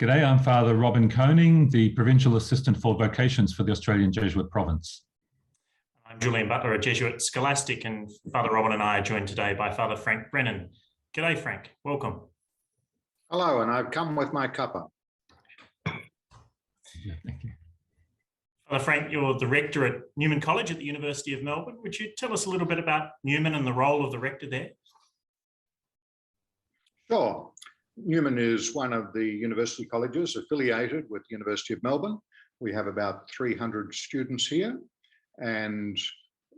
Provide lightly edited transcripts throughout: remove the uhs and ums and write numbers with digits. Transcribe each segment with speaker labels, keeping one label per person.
Speaker 1: G'day, I'm Father Robin Koning, the Provincial Assistant for Vocations for the Australian Jesuit Province.
Speaker 2: I'm Julian Butler, a Jesuit scholastic, and Father Robin and I are joined today by Father Frank Brennan. G'day, Frank. Welcome.
Speaker 3: Hello, and I've come with my cuppa.
Speaker 1: Yeah, thank you.
Speaker 2: Father Frank, you're the Rector at Newman College at the University of Melbourne. Would you tell us a little bit about Newman and the role of the Rector there?
Speaker 3: Sure. Newman is one of the university colleges affiliated with the University of Melbourne. We have about 300 students here, and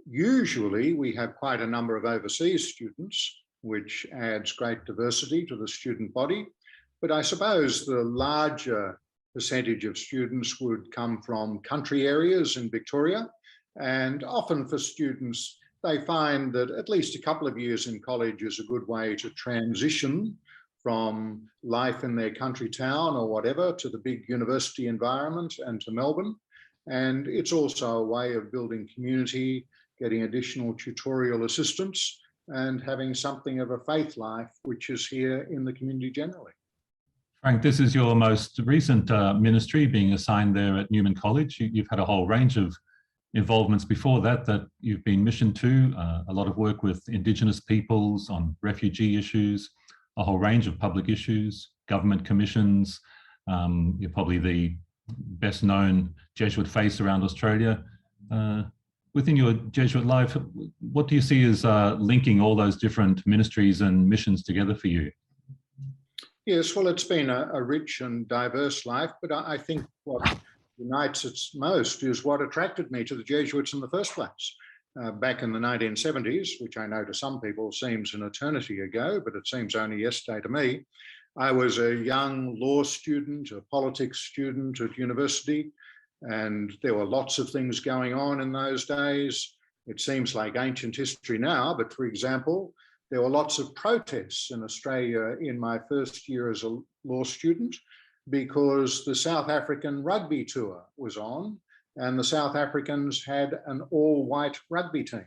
Speaker 3: usually we have quite a number of overseas students, which adds great diversity to the student body. But I suppose the larger percentage of students would come from country areas in Victoria, and often for students, they find that at least a couple of years in college is a good way to transition from life in their country town or whatever to the big university environment and to Melbourne. And it's also a way of building community, getting additional tutorial assistance, and having something of a faith life, which is here in the community generally.
Speaker 1: Frank, this is your most recent ministry being assigned there at Newman College. You've had a whole range of involvements before that you've been missioned to, a lot of work with Indigenous peoples on refugee issues, a whole range of public issues, government commissions. You're probably the best known Jesuit face around Australia. Within your Jesuit life, what do you see as linking all those different ministries and missions together for you?
Speaker 3: Yes, well, it's been a rich and diverse life, but I think what unites it most is what attracted me to the Jesuits in the first place. Back in the 1970s, which I know to some people seems an eternity ago, but it seems only yesterday to me, I was a young law student, a politics student at university, and there were lots of things going on in those days. It seems like ancient history now, but for example, there were lots of protests in Australia in my first year as a law student because the South African rugby tour was on, and the South Africans had an all-white rugby team.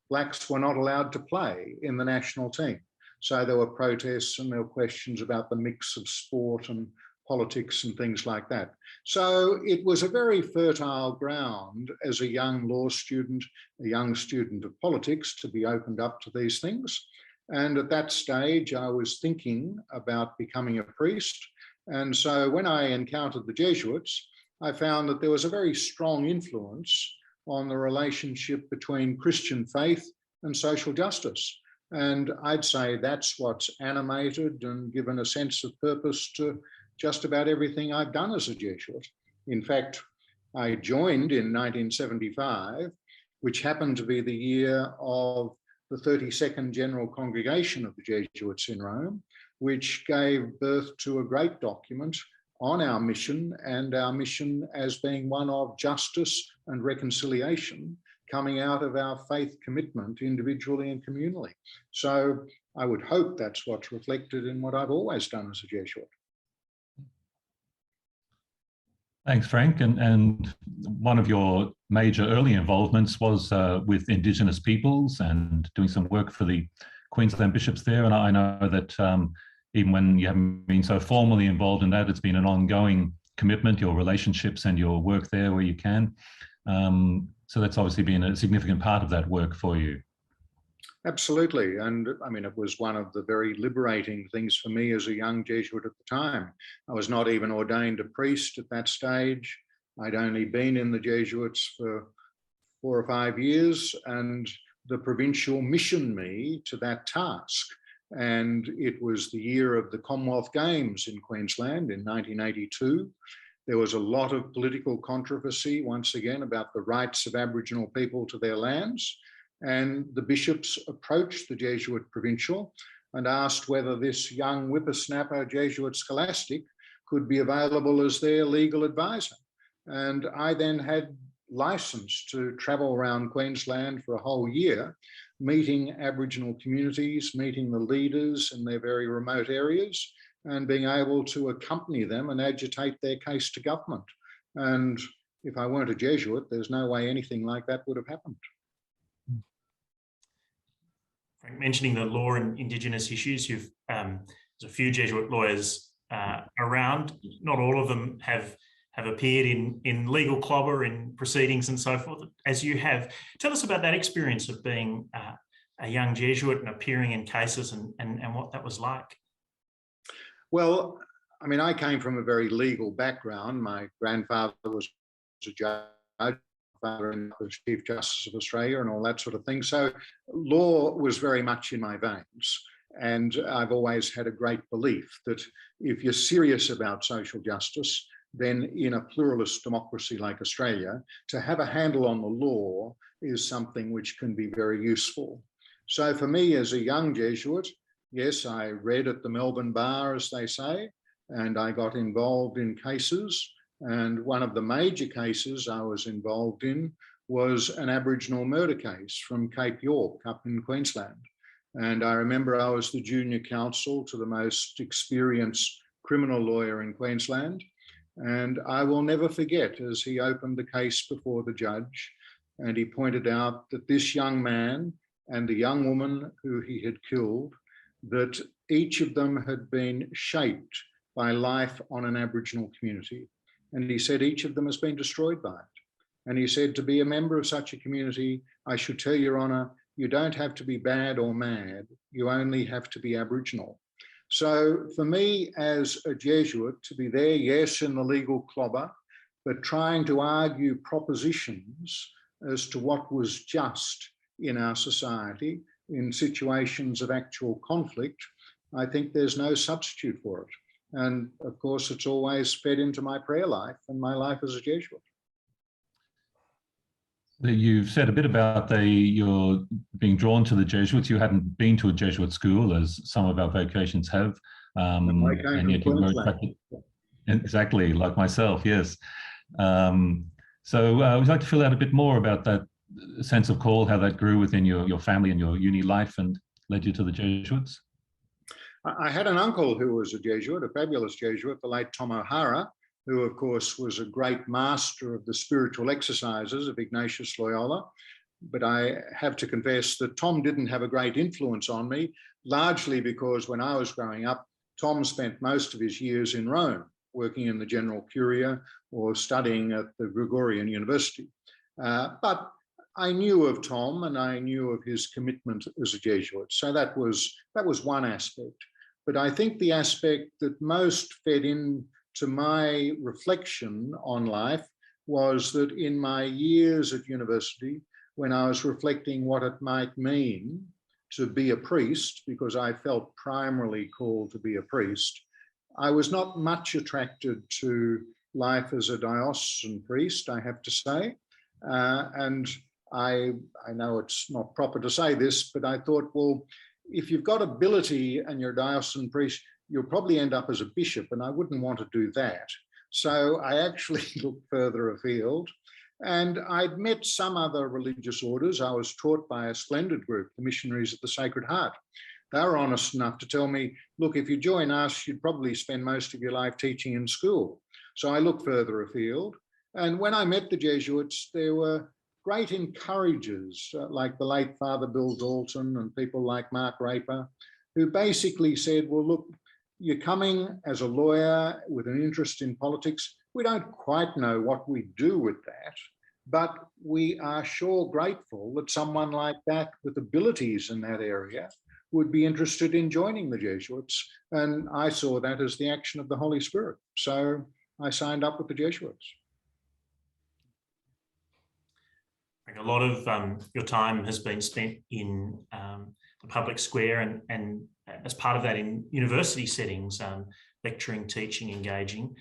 Speaker 3: Blacks were not allowed to play in the national team. So there were protests and there were questions about the mix of sport and politics and things like that. So it was a very fertile ground as a young law student, a young student of politics, to be opened up to these things. And at that stage, I was thinking about becoming a priest. And so when I encountered the Jesuits, I found that there was a very strong influence on the relationship between Christian faith and social justice. And I'd say that's what's animated and given a sense of purpose to just about everything I've done as a Jesuit. In fact, I joined in 1975, which happened to be the year of the 32nd General Congregation of the Jesuits in Rome, which gave birth to a great document on our mission, and our mission as being one of justice and reconciliation coming out of our faith commitment individually and communally. So I would hope that's what's reflected in what I've always done as a Jesuit.
Speaker 1: Thanks, Frank. And one of your major early involvements was with Indigenous peoples and doing some work for the Queensland bishops there. And I know that even when you haven't been so formally involved in that, it's been an ongoing commitment, your relationships and your work there where you can. So that's obviously been a significant part of that work for you.
Speaker 3: Absolutely. And I mean, it was one of the very liberating things for me as a young Jesuit at the time. I was not even ordained a priest at that stage. I'd only been in the Jesuits for 4 or 5 years, and the provincial missioned me to that task. And it was the year of the Commonwealth Games in Queensland in 1982. There was a lot of political controversy, once again, about the rights of Aboriginal people to their lands. And the bishops approached the Jesuit provincial and asked whether this young whippersnapper Jesuit scholastic could be available as their legal advisor. And I then had license to travel around Queensland for a whole year, meeting Aboriginal communities, meeting the leaders in their very remote areas, and being able to accompany them and agitate their case to government. And if I weren't a Jesuit, there's no way anything like that would have happened.
Speaker 2: Frank, mentioning the law and Indigenous issues, there's a few Jesuit lawyers around. Not all of them have appeared in legal clobber, in proceedings and so forth, as you have. Tell us about that experience of being a young Jesuit and appearing in cases and what that was like.
Speaker 3: Well, I mean, I came from a very legal background. My grandfather was a judge, my father was Chief Justice of Australia and all that sort of thing. So law was very much in my veins. And I've always had a great belief that if you're serious about social justice, then in a pluralist democracy like Australia, to have a handle on the law is something which can be very useful. So for me as a young Jesuit, yes, I read at the Melbourne bar, as they say, and I got involved in cases. And one of the major cases I was involved in was an Aboriginal murder case from Cape York up in Queensland. And I remember I was the junior counsel to the most experienced criminal lawyer in Queensland. And I will never forget as he opened the case before the judge, and he pointed out that this young man and the young woman who he had killed, that each of them had been shaped by life on an Aboriginal community. And he said each of them has been destroyed by it. And he said, to be a member of such a community, I should tell Your Honour, you don't have to be bad or mad, you only have to be Aboriginal. So for me as a Jesuit, to be there, yes, in the legal clobber, but trying to argue propositions as to what was just in our society in situations of actual conflict, I think there's no substitute for it. And of course, it's always fed into my prayer life and my life as a Jesuit.
Speaker 1: You've said a bit about your being drawn to the Jesuits. You hadn't been to a Jesuit school, as some of our vocations have. And yet you were exactly like myself, yes. So would you like to fill out a bit more about that sense of call, how that grew within your family and your uni life and led you to the Jesuits?
Speaker 3: I had an uncle who was a Jesuit, a fabulous Jesuit, the late Tom O'Hara, who of course was a great master of the spiritual exercises of Ignatius Loyola. But I have to confess that Tom didn't have a great influence on me, largely because when I was growing up, Tom spent most of his years in Rome, working in the General Curia or studying at the Gregorian University. But I knew of Tom and I knew of his commitment as a Jesuit. So that was one aspect. But I think the aspect that most fed into my reflection on life was that in my years at university, when I was reflecting what it might mean to be a priest, because I felt primarily called to be a priest, I was not much attracted to life as a diocesan priest, I have to say. And I know it's not proper to say this, but I thought, well, if you've got ability and you're a diocesan priest, you'll probably end up as a bishop, and I wouldn't want to do that. So I actually looked further afield, and I'd met some other religious orders. I was taught by a splendid group, the Missionaries of the Sacred Heart. They were honest enough to tell me, look, if you join us, you'd probably spend most of your life teaching in school. So I looked further afield. And when I met the Jesuits, there were great encouragers like the late Father Bill Dalton and people like Mark Raper, who basically said, well, look, you're coming as a lawyer with an interest in politics. We don't quite know what we do with that, but we are sure grateful that someone like that with abilities in that area would be interested in joining the Jesuits. And I saw that as the action of the Holy Spirit. So I signed up with the Jesuits.
Speaker 2: A lot of your time has been spent in the public square and as part of that in university settings, lecturing, teaching, engaging.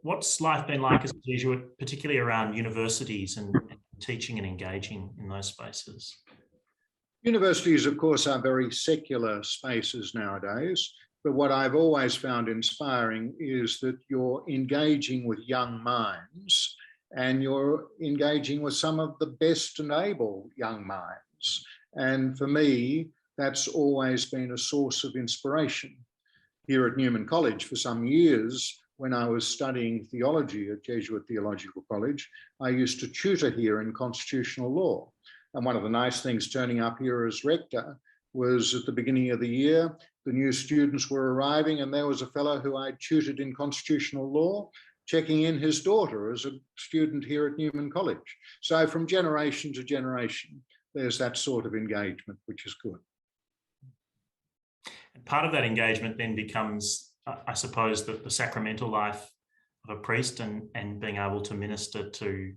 Speaker 2: What's life been like as a Jesuit, particularly around universities and teaching and engaging in those spaces?
Speaker 3: Universities, of course, are very secular spaces nowadays, but what I've always found inspiring is that you're engaging with young minds and you're engaging with some of the best and able young minds. And for me, that's always been a source of inspiration. Here at Newman College for some years, when I was studying theology at Jesuit Theological College, I used to tutor here in constitutional law. And one of the nice things turning up here as rector was at the beginning of the year. The new students were arriving, and there was a fellow who I'd tutored in constitutional law checking in his daughter as a student here at Newman College. So from generation to generation, there's that sort of engagement, which is good.
Speaker 2: And part of that engagement then becomes, I suppose, the sacramental life of a priest and being able to minister to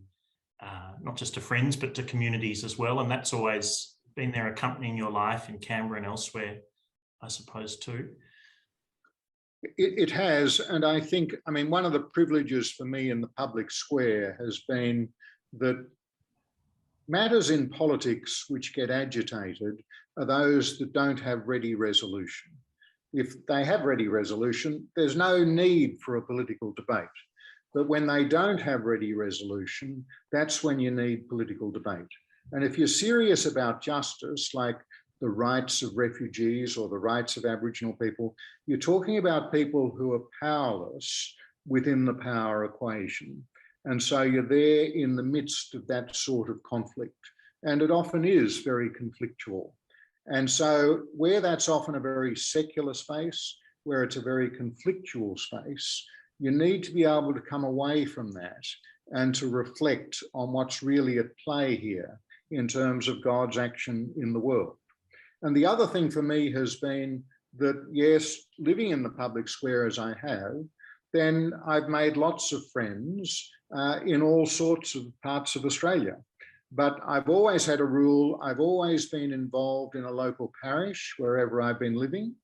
Speaker 2: not just to friends, but to communities as well. And that's always been there accompanying your life in Canberra and elsewhere, I suppose, too.
Speaker 3: It has, and I think, I mean, one of the privileges for me in the public square has been that matters in politics which get agitated are those that don't have ready resolution. If they have ready resolution, there's no need for a political debate. But when they don't have ready resolution, that's when you need political debate. And if you're serious about justice, like the rights of refugees or the rights of Aboriginal people, you're talking about people who are powerless within the power equation. And so you're there in the midst of that sort of conflict. And it often is very conflictual. And so where that's often a very secular space, where it's a very conflictual space, you need to be able to come away from that and to reflect on what's really at play here in terms of God's action in the world. And the other thing for me has been that, yes, living in the public square as I have, then I've made lots of friends in all sorts of parts of Australia. But I've always had a rule. I've always been involved in a local parish wherever I've been living.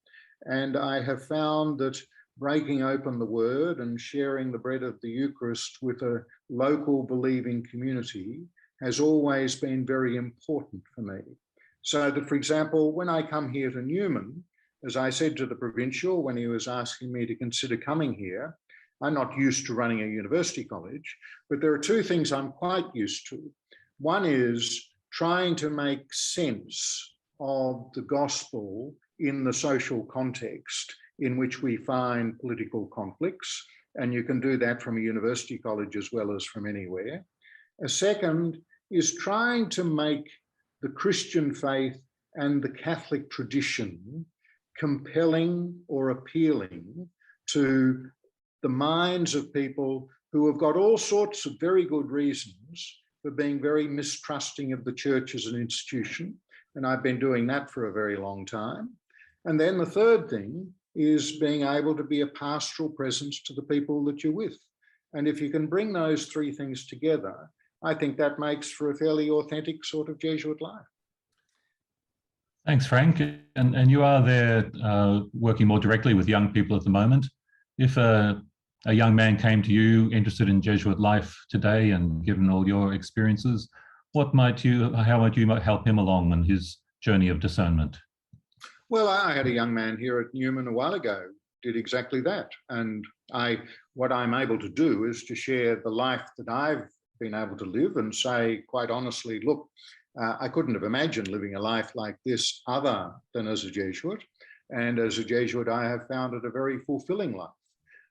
Speaker 3: And I have found that breaking open the word and sharing the bread of the Eucharist with a local believing community has always been very important for me. So that, for example, when I come here to Newman, as I said to the provincial when he was asking me to consider coming here, I'm not used to running a university college, but there are two things I'm quite used to. One is trying to make sense of the gospel in the social context in which we find political conflicts, and you can do that from a university college as well as from anywhere. A second is trying to make the Christian faith and the Catholic tradition compelling or appealing to the minds of people who have got all sorts of very good reasons for being very mistrusting of the church as an institution. And I've been doing that for a very long time. And then the third thing is being able to be a pastoral presence to the people that you're with. And if you can bring those three things together, I think that makes for a fairly authentic sort of Jesuit life.
Speaker 1: Thanks, Frank. And you are there working more directly with young people at the moment. If a young man came to you interested in Jesuit life today, and given all your experiences, how might you help him along on his journey of discernment?
Speaker 3: Well, I had a young man here at Newman a while ago, did exactly that. And what I'm able to do is to share the life that I've been able to live and say, quite honestly, look, I couldn't have imagined living a life like this other than as a Jesuit. And as a Jesuit, I have found it a very fulfilling life.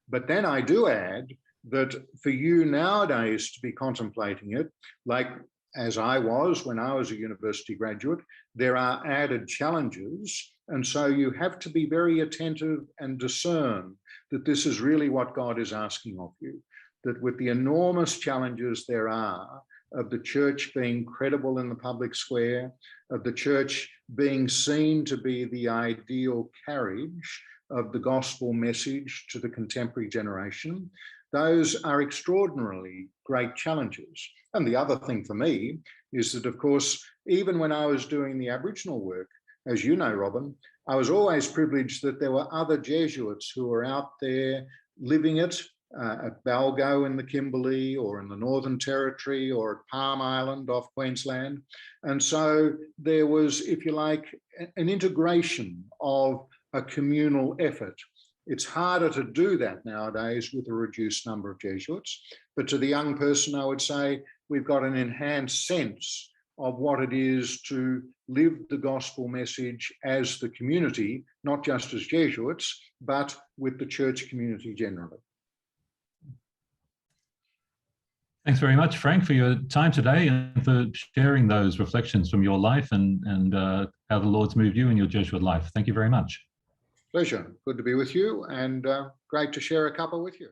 Speaker 3: But then I do add that for you nowadays to be contemplating it, like as I was when I was a university graduate, there are added challenges. And so you have to be very attentive and discern that this is really what God is asking of you, that with the enormous challenges there are of the church being credible in the public square, of the church being seen to be the ideal carriage of the gospel message to the contemporary generation, those are extraordinarily great challenges. And the other thing for me is that, of course, even when I was doing the Aboriginal work, as you know, Robin, I was always privileged that there were other Jesuits who were out there living it at Balgo in the Kimberley or in the Northern Territory or at Palm Island off Queensland. And so there was, if you like, an integration of a communal effort. It's harder to do that nowadays with a reduced number of Jesuits, but to the young person, I would say we've got an enhanced sense of what it is to live the gospel message as the community, not just as Jesuits, but with the church community generally.
Speaker 1: Thanks very much, Frank, for your time today and for sharing those reflections from your life and how the Lord's moved you in your Jesuit life. Thank you very much.
Speaker 3: Pleasure. Good to be with you, and great to share a cuppa with you.